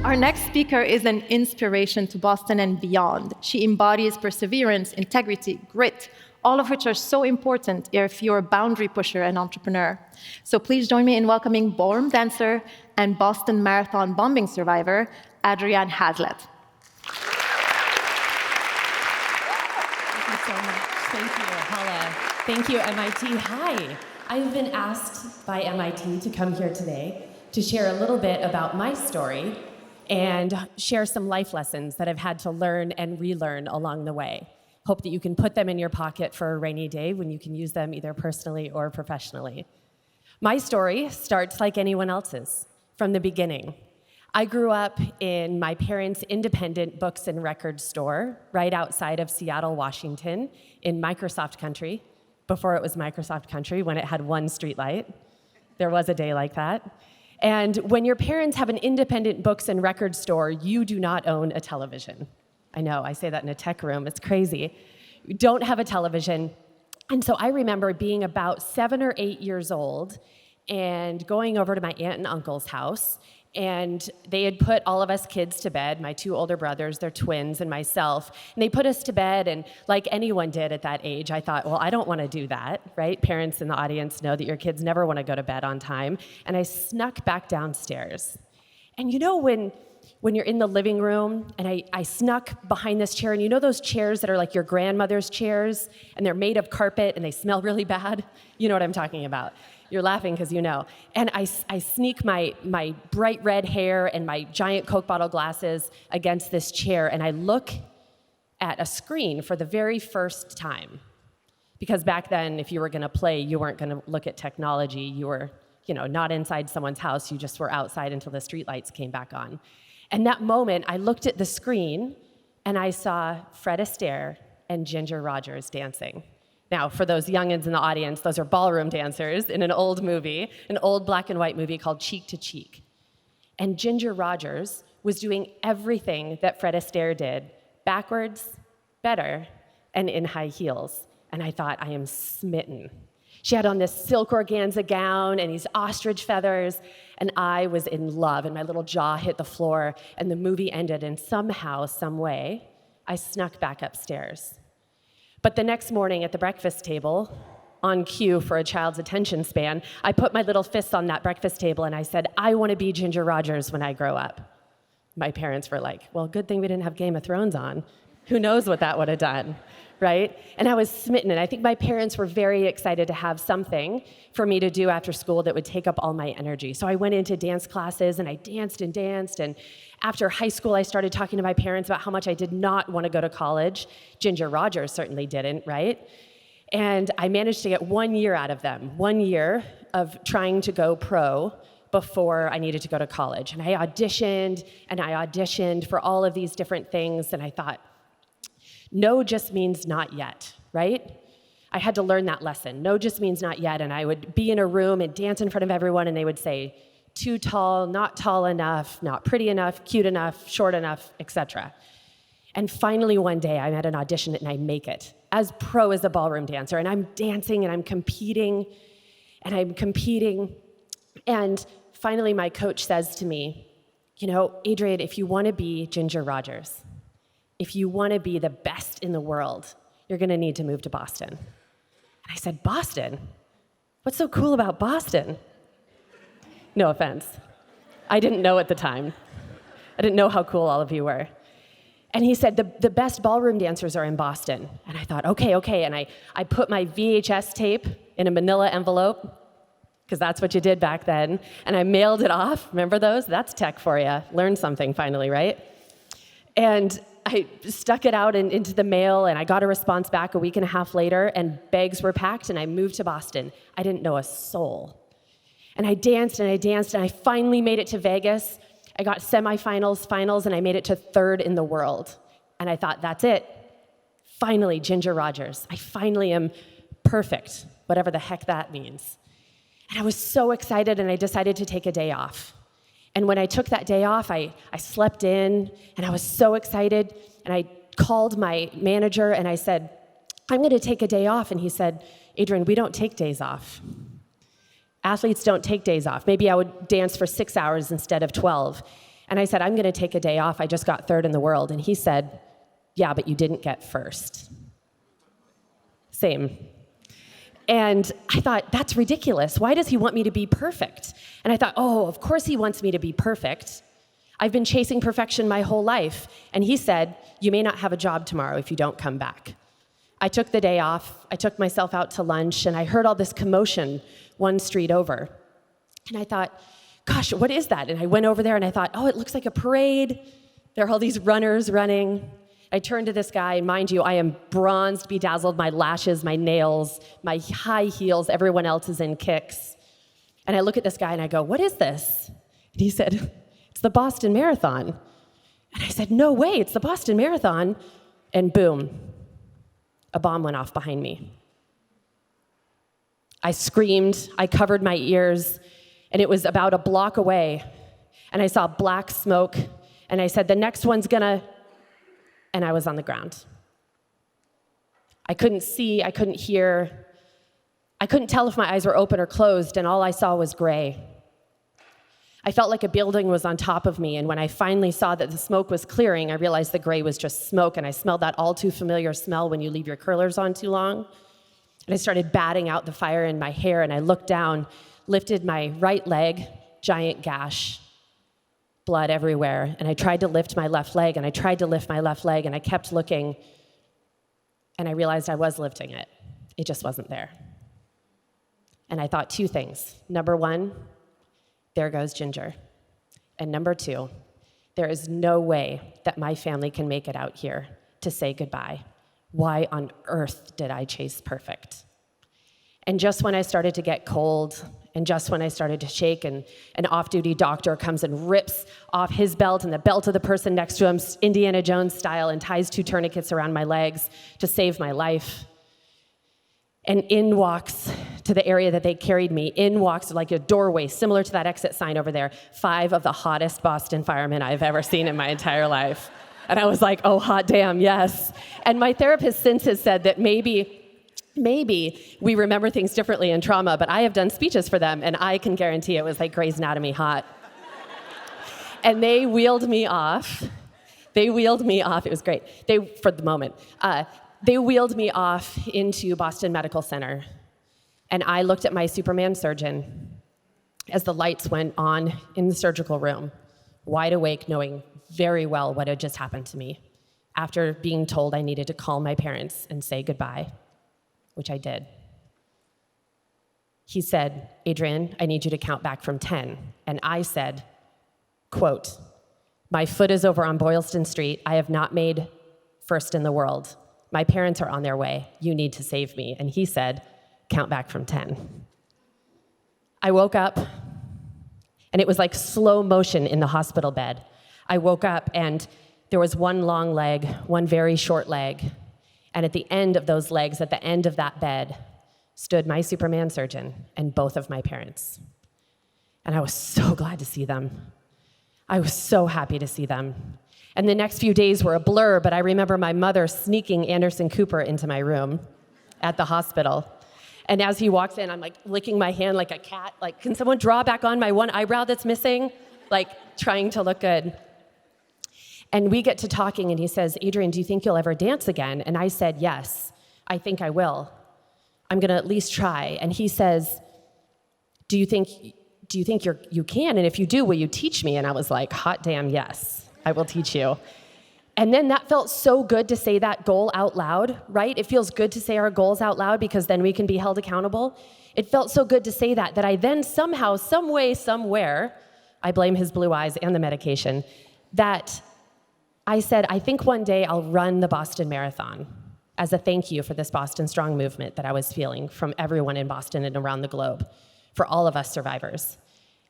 Our next speaker is an inspiration to Boston and beyond. She embodies perseverance, integrity, grit, all of which are so important if you're a boundary pusher and entrepreneur. So please join me in welcoming ballroom dancer and Boston Marathon bombing survivor, Adrianne Haslet. Thank you so much. Thank you, Hala. Thank you, MIT. Hi. I've been asked by MIT to come here today to share a little bit about my story and share some life lessons that I've had to learn and relearn along the way. Hope that you can put them in your pocket for a rainy day when you can use them either personally or professionally. My story starts like anyone else's, from the beginning. I grew up in my parents' independent books and records store right outside of Seattle, Washington, in Microsoft country, before it was Microsoft country, when it had one streetlight. There was a day like that. And when your parents have an independent books and records store, you do not own a television. I know, I say that in a tech room, it's crazy. You don't have a television. And so I remember being about 7 or 8 years old and going over to my aunt and uncle's house, and they had put all of us kids to bed, my 2 older brothers, their twins, and myself, and they put us to bed, and like anyone did at that age, I thought, well, I don't want to do that, right? Parents in the audience know that your kids never want to go to bed on time, and I snuck back downstairs. And you know when you're in the living room, and I snuck behind this chair, and you know those chairs that are like your grandmother's chairs, and they're made of carpet, and they smell really bad? You know what I'm talking about. You're laughing because you know. And I sneak my bright red hair and my giant Coke bottle glasses against this chair, and I look at a screen for the very first time. Because back then, if you were going to play, you weren't going to look at technology. You were, not inside someone's house. You just were outside until the streetlights came back on. And that moment, I looked at the screen, and I saw Fred Astaire and Ginger Rogers dancing. Now, for those youngins in the audience, those are ballroom dancers in an old movie, an old black and white movie called Cheek to Cheek. And Ginger Rogers was doing everything that Fred Astaire did, backwards, better, and in high heels. And I thought, I am smitten. She had on this silk organza gown and these ostrich feathers, and I was in love, and my little jaw hit the floor, and the movie ended, and somehow, some way, I snuck back upstairs. But the next morning at the breakfast table, on cue for a child's attention span, I put my little fists on that breakfast table and I said, I want to be Ginger Rogers when I grow up. My parents were like, well, good thing we didn't have Game of Thrones on. Who knows what that would have done, right? And I was smitten, and I think my parents were very excited to have something for me to do after school that would take up all my energy. So I went into dance classes, and I danced, and after high school, I started talking to my parents about how much I did not want to go to college. Ginger Rogers certainly didn't, right? And I managed to get 1 year out of them, 1 year of trying to go pro before I needed to go to college. And I auditioned for all of these different things, and I thought, no just means not yet, right? I had to learn that lesson. No just means not yet, and I would be in a room and dance in front of everyone, and they would say, too tall, not tall enough, not pretty enough, cute enough, short enough, etc. And finally one day I'm at an audition and I make it, as pro as a ballroom dancer, and I'm dancing and I'm competing, and finally my coach says to me, Adrianne, if you want to be Ginger Rogers, if you want to be the best in the world, you're going to need to move to Boston. And I said, Boston? What's so cool about Boston? No offense. I didn't know at the time. I didn't know how cool all of you were. And he said, the best ballroom dancers are in Boston. And I thought, okay. And I put my VHS tape in a manila envelope, because that's what you did back then, and I mailed it off. Remember those? That's tech for you. Learned something finally, right? And I stuck it out into the mail, and I got a response back a week and a half later, and bags were packed, and I moved to Boston. I didn't know a soul. And I danced, and I finally made it to Vegas. I got semifinals, finals, and I made it to 3rd in the world. And I thought, that's it. Finally, Ginger Rogers. I finally am perfect, whatever the heck that means. And I was so excited, and I decided to take a day off. And when I took that day off, I slept in, and I was so excited, and I called my manager, and I said, I'm going to take a day off. And he said, Adrianne, we don't take days off. Athletes don't take days off. Maybe I would dance for 6 hours instead of 12. And I said, I'm gonna take a day off. I just got third in the world. And he said, yeah, but you didn't get first. Same. And I thought, that's ridiculous. Why does he want me to be perfect? And I thought, oh, of course he wants me to be perfect. I've been chasing perfection my whole life. And he said, you may not have a job tomorrow if you don't come back. I took the day off. I took myself out to lunch, and I heard all this commotion one street over. And I thought, gosh, what is that? And I went over there, and I thought, oh, it looks like a parade. There are all these runners running. I turned to this guy, and mind you, I am bronzed, bedazzled, my lashes, my nails, my high heels, everyone else is in kicks. And I look at this guy, and I go, what is this? And he said, it's the Boston Marathon. And I said, no way, it's the Boston Marathon. And boom, a bomb went off behind me. I screamed, I covered my ears, and it was about a block away. And I saw black smoke, and I said, the next one's gonna, and I was on the ground. I couldn't see, I couldn't hear, I couldn't tell if my eyes were open or closed, and all I saw was gray. I felt like a building was on top of me, and when I finally saw that the smoke was clearing, I realized the gray was just smoke, and I smelled that all too familiar smell when you leave your curlers on too long. And I started batting out the fire in my hair, and I looked down, lifted my right leg, giant gash, blood everywhere, and I tried to lift my left leg, and I tried to lift my left leg, and I kept looking, and I realized I was lifting it. It just wasn't there. And I thought two things. Number one, there goes Ginger. And number two, there is no way that my family can make it out here to say goodbye. Why on earth did I chase perfect? And just when I started to get cold, and just when I started to shake, and an off-duty doctor comes and rips off his belt and the belt of the person next to him, Indiana Jones style, and ties two tourniquets around my legs to save my life. And in walks, to the area that they carried me, in walks like a doorway, similar to that exit sign over there, 5 of the hottest Boston firemen I've ever seen in my entire life. And I was like, oh, hot damn, yes. And my therapist since has said that maybe we remember things differently in trauma, but I have done speeches for them, and I can guarantee it was like Grey's Anatomy hot. And they wheeled me off. It was great. For the moment. They wheeled me off into Boston Medical Center, and I looked at my Superman surgeon as the lights went on in the surgical room, wide awake, knowing very well what had just happened to me, after being told I needed to call my parents and say goodbye, which I did. He said, Adrianne, I need you to count back from 10. And I said, quote, my foot is over on Boylston Street. I have not made first in the world. My parents are on their way. You need to save me. And he said, count back from 10. I woke up, and it was like slow motion in the hospital bed. I woke up, and there was one long leg, one very short leg. And at the end of those legs, at the end of that bed, stood my Superman surgeon and both of my parents. And I was so glad to see them. I was so happy to see them. And the next few days were a blur, but I remember my mother sneaking Anderson Cooper into my room at the hospital. And as he walks in, I'm like licking my hand like a cat, like, can someone draw back on my one eyebrow that's missing? Like trying to look good. And we get to talking, and he says, Adrianne, do you think you'll ever dance again? And I said, yes, I think I will. I'm gonna at least try. And he says, do you think you can? And if you do, will you teach me? And I was like, hot damn, yes, I will teach you. And then that felt so good to say that goal out loud, right? It feels good to say our goals out loud because then we can be held accountable. It felt so good to say that I then somehow, some way, somewhere, I blame his blue eyes and the medication, that I said, I think one day I'll run the Boston Marathon as a thank you for this Boston Strong movement that I was feeling from everyone in Boston and around the globe, for all of us survivors.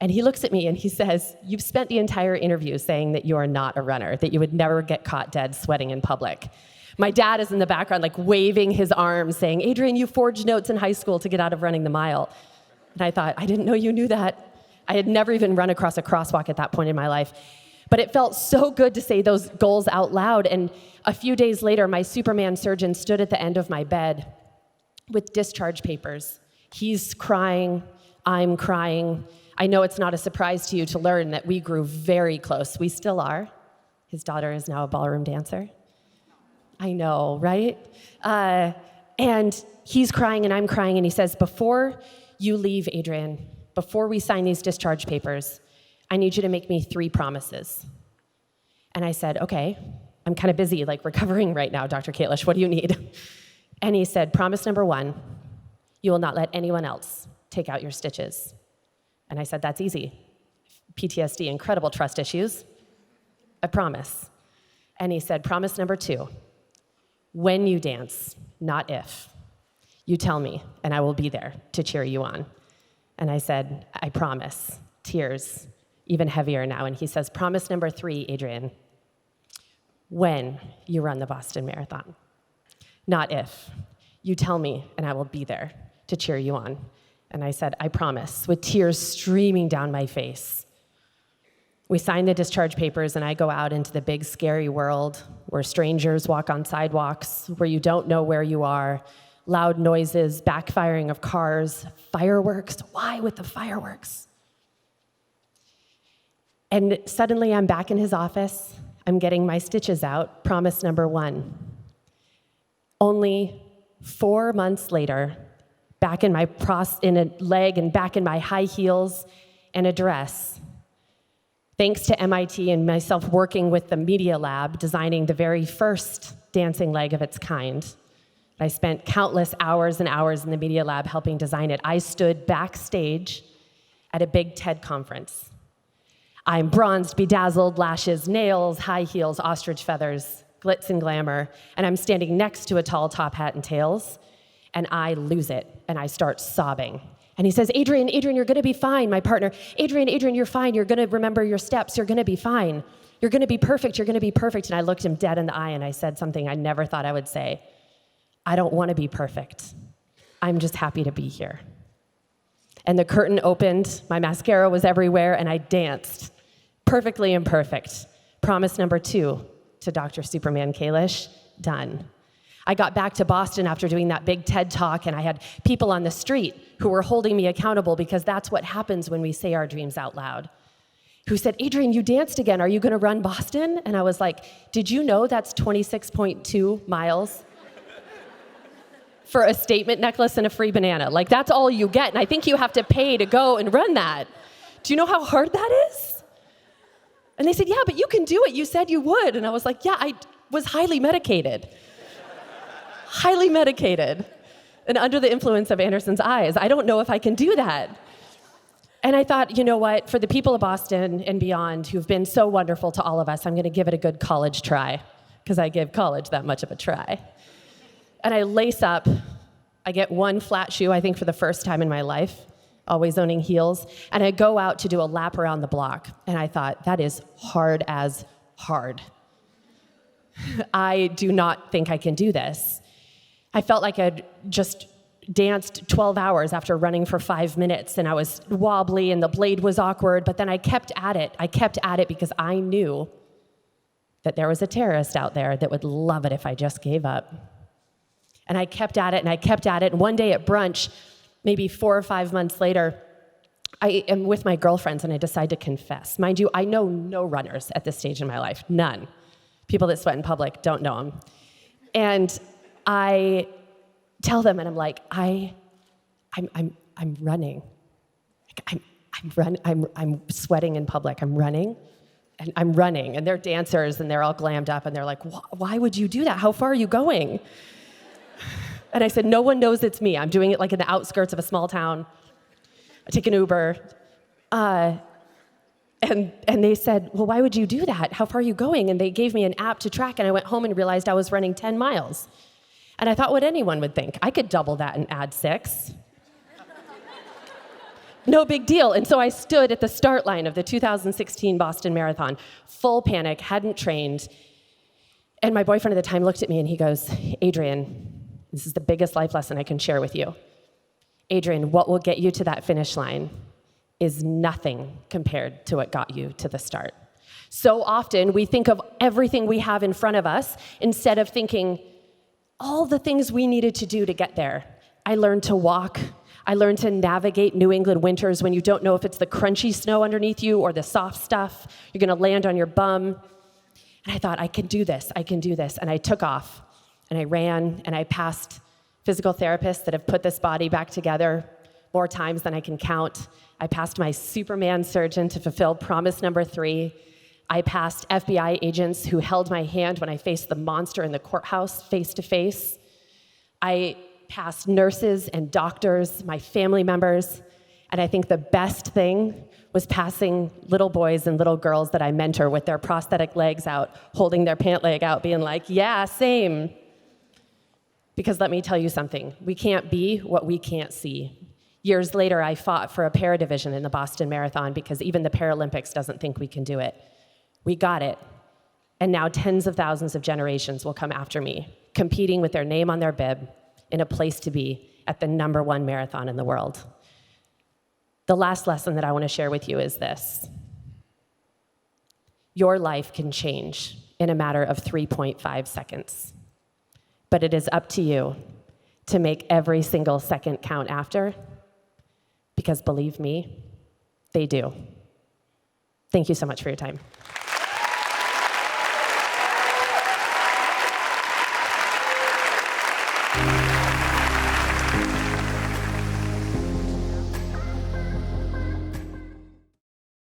And he looks at me and he says, you've spent the entire interview saying that you are not a runner, that you would never get caught dead sweating in public. My dad is in the background, like waving his arms, saying, Adrianne, you forged notes in high school to get out of running the mile. And I thought, I didn't know you knew that. I had never even run across a crosswalk at that point in my life. But it felt so good to say those goals out loud. And a few days later, my Superman surgeon stood at the end of my bed with discharge papers. He's crying, I'm crying. I know it's not a surprise to you to learn that we grew very close. We still are. His daughter is now a ballroom dancer. I know, right? And he's crying and I'm crying, and he says, before you leave, Adrianne, before we sign these discharge papers, I need you to make me 3 promises. And I said, okay, I'm kind of busy, like recovering right now, Dr. Kalish, what do you need? And he said, promise number 1, you will not let anyone else take out your stitches. And I said, that's easy. PTSD, incredible trust issues. I promise. And he said, promise number 2, when you dance, not if, you tell me, and I will be there to cheer you on. And I said, I promise. Tears, even heavier now. And he says, promise number 3, Adrianne, when you run the Boston Marathon, not if, you tell me, and I will be there to cheer you on. And I said, I promise, with tears streaming down my face. We sign the discharge papers, and I go out into the big, scary world where strangers walk on sidewalks, where you don't know where you are, loud noises, backfiring of cars, fireworks. Why with the fireworks? And suddenly I'm back in his office. I'm getting my stitches out. Promise number 1. Only 4 months later, back in my in a leg and back in my high heels and a dress, thanks to MIT and myself working with the Media Lab, designing the very first dancing leg of its kind. I spent countless hours and hours in the Media Lab helping design it. I stood backstage at a big TED conference. I'm bronzed, bedazzled, lashes, nails, high heels, ostrich feathers, glitz and glamour, and I'm standing next to a tall top hat and tails, and I lose it, and I start sobbing. And he says, Adrianne, you're gonna be fine, my partner. Adrianne, you're fine. You're gonna remember your steps. You're gonna be fine. You're gonna be perfect. You're gonna be perfect. And I looked him dead in the eye, and I said something I never thought I would say. I don't wanna be perfect. I'm just happy to be here. And the curtain opened, my mascara was everywhere, and I danced. Perfectly imperfect. Promise number 2 to Dr. Superman Kalish, done. I got back to Boston after doing that big TED talk, and I had people on the street who were holding me accountable, because that's what happens when we say our dreams out loud, who said, Adrianne, you danced again. Are you gonna run Boston? And I was like, did you know that's 26.2 miles for a statement necklace and a free banana? Like, that's all you get, and I think you have to pay to go and run that. Do you know how hard that is? And they said, yeah, but you can do it. You said you would. And I was like, yeah, I was highly medicated. Highly medicated. And under the influence of Anderson's eyes. I don't know if I can do that. And I thought, you know what? For the people of Boston and beyond who've been so wonderful to all of us, I'm going to give it a good college try, because I give college that much of a try. And I lace up. I get 1 flat shoe, I think, for the first time in my life, always owning heels, and I go out to do a lap around the block, and I thought, that is hard as hard. I do not think I can do this. I felt like I'd just danced 12 hours after running for 5 minutes, and I was wobbly, and the blade was awkward, but then I kept at it. I kept at it because I knew that there was a terrorist out there that would love it if I just gave up. And I kept at it, and I kept at it, and one day at brunch, maybe 4 or 5 months later, I am with my girlfriends, and I decide to confess. Mind you, I know no runners at this stage in my life, none. People that sweat in public don't know them. And I tell them, and I'm like, I'm running. I'm sweating in public. I'm running, and I'm running. And they're dancers, and they're all glammed up, and they're like, why would you do that? How far are you going? And I said, no one knows it's me. I'm doing it like in the outskirts of a small town. I take an Uber. And they said, well, why would you do that? How far are you going? And they gave me an app to track, and I went home and realized I was running 10 miles. And I thought what anyone would think. I could double that and add 6. No big deal. And so I stood at the start line of the 2016 Boston Marathon, full panic, hadn't trained. And my boyfriend at the time looked at me and he goes, Adrianne, this is the biggest life lesson I can share with you. Adrianne, what will get you to that finish line is nothing compared to what got you to the start. So often we think of everything we have in front of us instead of thinking all the things we needed to do to get there. I learned to walk. I learned to navigate New England winters when you don't know if it's the crunchy snow underneath you or the soft stuff. You're gonna land on your bum. And I thought, I can do this, I can do this. And I took off, and I ran, and I passed physical therapists that have put this body back together more times than I can count. I passed my Superman surgeon to fulfill promise number 3. I passed FBI agents who held my hand when I faced the monster in the courthouse face to face. I passed nurses and doctors, my family members, and I think the best thing was passing little boys and little girls that I mentor with their prosthetic legs out, holding their pant leg out, being like, yeah, same. Because let me tell you something, we can't be what we can't see. Years later, I fought for a para division in the Boston Marathon because even the Paralympics doesn't think we can do it. We got it. And now tens of thousands of generations will come after me, competing with their name on their bib in a place to be at the #1 marathon in the world. The last lesson that I want to share with you is this. Your life can change in a matter of 3.5 seconds. But it is up to you to make every single second count after, because believe me, they do. Thank you so much for your time.